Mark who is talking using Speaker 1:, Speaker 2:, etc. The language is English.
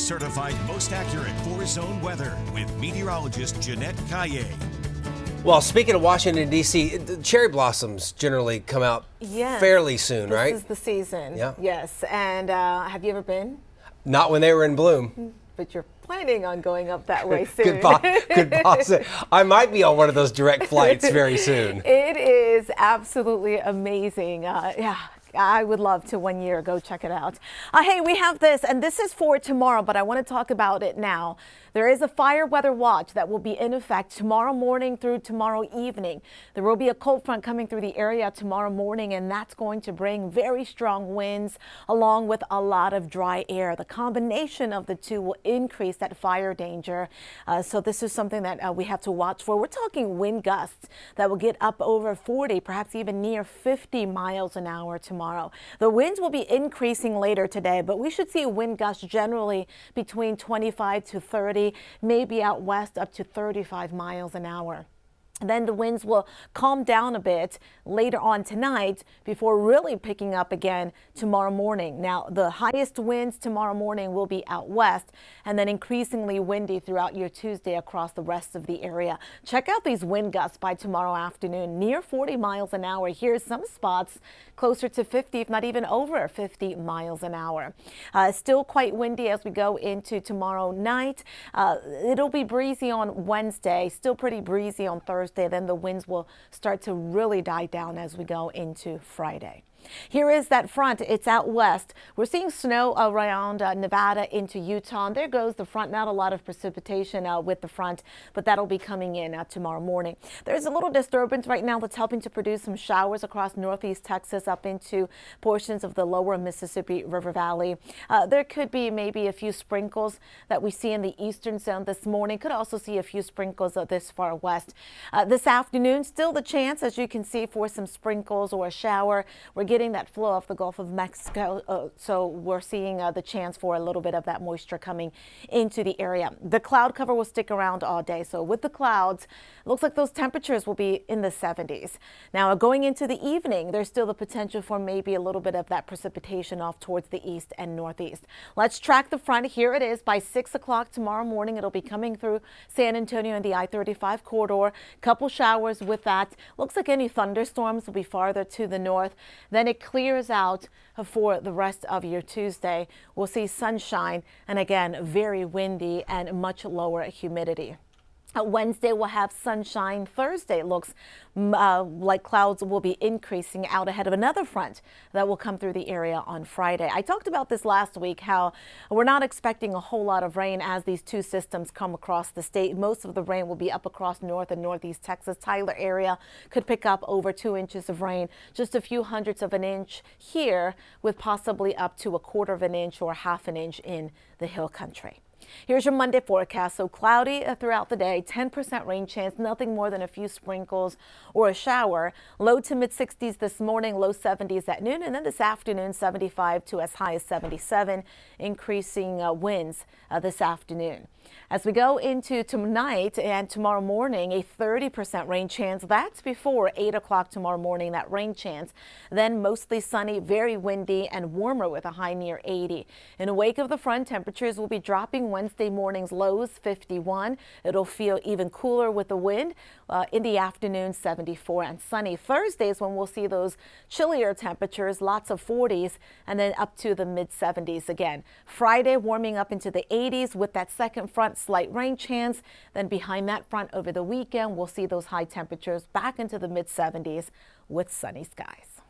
Speaker 1: certified most accurate four-zone weather with meteorologist Jeanette Calle.
Speaker 2: Well, speaking of Washington, D.C., the cherry blossoms generally come out fairly soon, right?
Speaker 3: This is the season.
Speaker 2: Yeah.
Speaker 3: Yes. And have you ever been?
Speaker 2: Not when they were in bloom.
Speaker 3: But you're planning on going up that way soon.
Speaker 2: Good boss. I might be on one of those direct flights very soon.
Speaker 3: It is absolutely amazing. Yeah. I would love to one year go check it out. Hey, we have this, and this is for tomorrow, but I want to talk about it now. There is a fire weather watch that will be in effect tomorrow morning through tomorrow evening. There will be a cold front coming through the area tomorrow morning, and that's going to bring very strong winds along with a lot of dry air. The combination of the two will increase that fire danger. So this is something that we have to watch for. We're talking wind gusts that will get up over 40, perhaps even near 50 miles an hour tomorrow. The winds will be increasing later today, but we should see wind gusts generally between 25 to 30, maybe out west up to 35 miles an hour. Then the winds will calm down a bit later on tonight before really picking up again tomorrow morning. Now, the highest winds tomorrow morning will be out west and then increasingly windy throughout your Tuesday across the rest of the area. Check out these wind gusts by tomorrow afternoon, near 40 miles an hour. Here's some spots closer to 50, if not even over 50 miles an hour. Still quite windy as we go into tomorrow night. It'll be breezy on Wednesday, still pretty breezy on Thursday. Then the winds will start to really die down as we go into Friday. Here is that front. It's out west. We're seeing snow around Nevada into Utah. And there goes the front. Not a lot of precipitation with the front, but that'll be coming in tomorrow morning. There's a little disturbance right now that's helping to produce some showers across northeast Texas up into portions of the lower Mississippi River Valley. There could be maybe a few sprinkles that we see in the eastern zone this morning. Could also see a few sprinkles this far west. This afternoon, still the chance, as you can see, for some sprinkles or a shower. We're getting that flow off the Gulf of Mexico, so we're seeing the chance for a little bit of that moisture coming into the area. The cloud cover will stick around all day, so with the clouds, it looks like those temperatures will be in the 70s. Now, going into the evening, there's still the potential for maybe a little bit of that precipitation off towards the east and northeast. Let's track the front. Here it is by 6 o'clock tomorrow morning. It'll be coming through San Antonio and the I-35 corridor. Couple showers with that. Looks like any thunderstorms will be farther to the north. Then it clears out for the rest of your Tuesday. We'll see sunshine and again, very windy and much lower humidity. Wednesday we'll have sunshine. Thursday looks like clouds will be increasing out ahead of another front that will come through the area on Friday. I talked about this last week, how we're not expecting a whole lot of rain as these two systems come across the state. Most of the rain will be up across north and northeast Texas. Tyler area could pick up over 2 inches of rain, just a few hundredths of an inch here, with possibly up to 1/4 of an inch or 1/2 an inch in the hill country. Here's your Monday forecast. So cloudy throughout the day, 10% rain chance, nothing more than a few sprinkles or a shower. Low to mid 60s this morning, low 70s at noon, and then this afternoon 75 to as high as 77, increasing winds this afternoon. As we go into tonight and tomorrow morning, a 30% rain chance. That's before 8 o'clock tomorrow morning, that rain chance. Then mostly sunny, very windy and warmer with a high near 80. In the wake of the front, temperatures will be dropping. Wednesday morning's lows 51. It'll feel even cooler with the wind. In the afternoon 74 and sunny. Thursday is when we'll see those chillier temperatures, lots of 40s and then up to the mid 70s again. Friday warming up into the 80s with that second front, slight rain chance. Then behind that front over the weekend, we'll see those high temperatures back into the mid 70s with sunny skies.